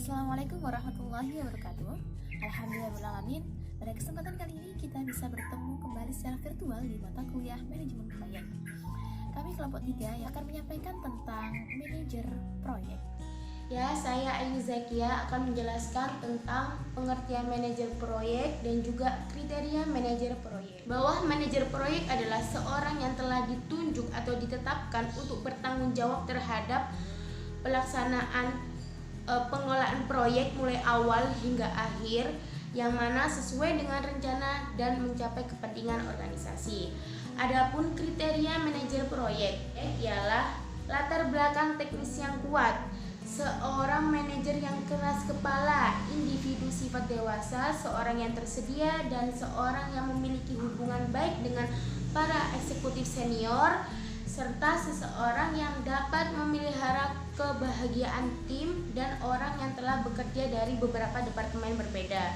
Assalamualaikum warahmatullahi wabarakatuh. Alhamdulillahirrahmanirrahim. Pada kesempatan kali ini kita bisa bertemu kembali secara virtual di mata kuliah manajemen proyek. Kami kelompok 3 yang akan menyampaikan tentang manajer proyek. Ya, saya Ayu Zakia akan menjelaskan tentang pengertian manajer proyek dan juga kriteria manajer proyek. Bahwa manajer proyek adalah seorang yang telah ditunjuk atau ditetapkan untuk bertanggung jawab terhadap pelaksanaan pengelolaan proyek mulai awal hingga akhir, yang mana sesuai dengan rencana dan mencapai kepentingan organisasi. Adapun kriteria manajer proyek ialah latar belakang teknis yang kuat, seorang manajer yang keras kepala, individu sifat dewasa, seorang yang tersedia, dan seorang yang memiliki hubungan baik dengan para eksekutif senior, serta seseorang yang dapat memelihara kebahagiaan tim dan orang yang telah bekerja dari beberapa departemen berbeda.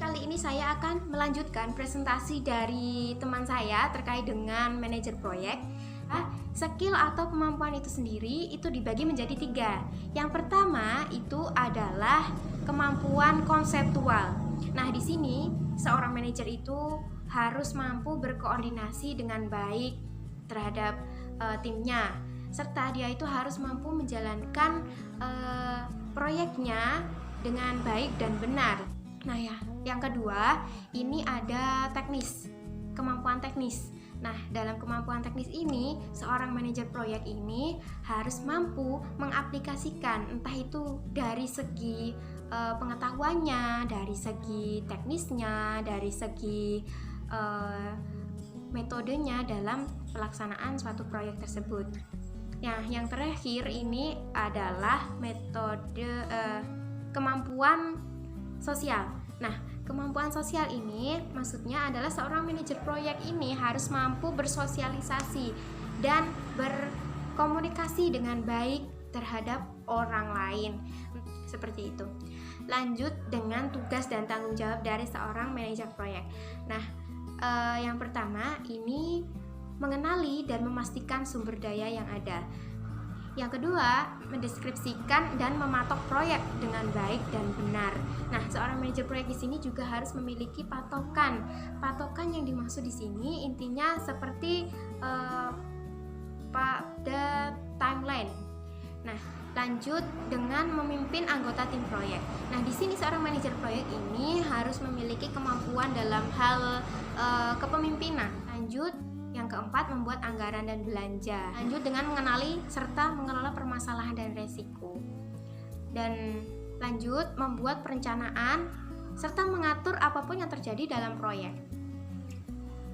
Kali ini saya akan melanjutkan presentasi dari teman saya terkait dengan manajer proyek. Skill atau kemampuan itu sendiri itu dibagi menjadi 3. Yang pertama itu adalah kemampuan konseptual. Nah, di sini seorang manajer itu harus mampu berkoordinasi dengan baik terhadap timnya, serta dia itu harus mampu menjalankan proyeknya dengan baik dan benar. Nah ya, yang kedua ini ada teknis, kemampuan teknis. Nah, dalam kemampuan teknis ini, seorang manajer proyek ini harus mampu mengaplikasikan entah itu dari segi pengetahuannya, dari segi teknisnya, dari segi metodenya dalam pelaksanaan suatu proyek tersebut. Nah, yang terakhir ini adalah metode kemampuan sosial. Nah, kemampuan sosial ini maksudnya adalah seorang manajer proyek ini harus mampu bersosialisasi dan berkomunikasi dengan baik terhadap orang lain. Seperti itu. Lanjut dengan tugas dan tanggung jawab dari seorang manajer proyek. Nah, yang pertama ini mengenali dan memastikan sumber daya yang ada. Yang kedua, mendeskripsikan dan mematok proyek dengan baik dan benar. Nah, seorang manajer proyek di sini juga harus memiliki patokan. Patokan yang dimaksud di sini intinya seperti pada timeline. Nah, lanjut dengan memimpin anggota tim proyek. Nah, di sini seorang manajer proyek ini harus memiliki kemampuan dalam hal kepemimpinan. Lanjut, yang keempat, membuat anggaran dan belanja. Lanjut dengan mengenali serta mengelola permasalahan dan resiko. Dan lanjut, membuat perencanaan serta mengatur apapun yang terjadi dalam proyek.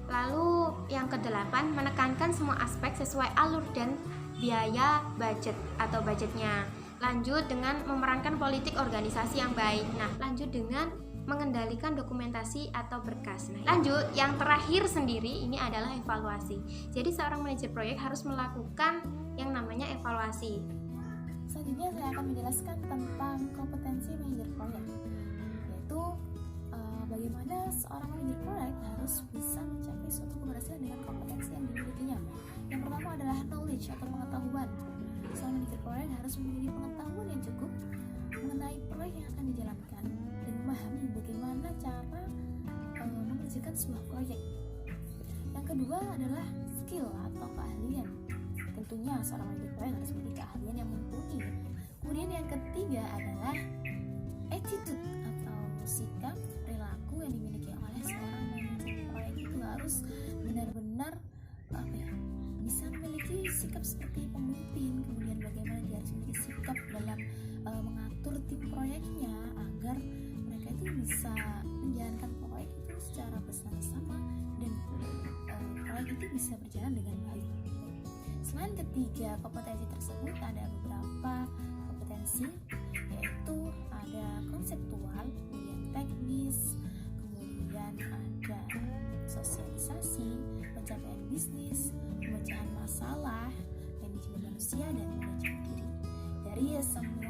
Lalu yang kedelapan, menekankan semua aspek sesuai alur dan biaya budget atau budgetnya. Lanjut dengan memerankan politik organisasi yang baik. Nah, lanjut dengan mengendalikan dokumentasi atau berkas. Nah, lanjut, yang terakhir sendiri ini adalah evaluasi. Jadi seorang manajer proyek harus melakukan yang namanya evaluasi. Selanjutnya saya akan menjelaskan tentang kompetensi manajer proyek, yaitu bagaimana seorang manajer proyek harus bisa mencapai suatu keberhasilan dengan kompetensi yang dimilikinya. Yang pertama adalah knowledge atau pengetahuan. Seorang manajer proyek harus memiliki pengetahuan yang cukup mengenai proyek yang akan dijalankan dan memahami bagaimana cara mengerjakan sebuah proyek. Yang kedua adalah skill atau keahlian. Tentunya seorang manajer proyek harus memiliki keahlian yang mumpuni. Kemudian yang ketiga adalah attitude atau sikap perilaku yang dimiliki oleh seorang manajer proyek itu harus benar-benar bisa memiliki sikap seperti pemimpin. Kemudian bagaimana dia harus memiliki sikap dalam mengatur tim proyeknya agar mereka itu bisa menjalankan proyek itu secara bersama-sama dan proyek itu bisa berjalan dengan baik. Selain ketiga kompetensi tersebut, ada beberapa kompetensi, yaitu ada konseptual, kemudian teknis, kemudian ada sosialisasi, pencapaian bisnis, pemecahan masalah, manajemen manusia, dan manajemen diri. Dari semua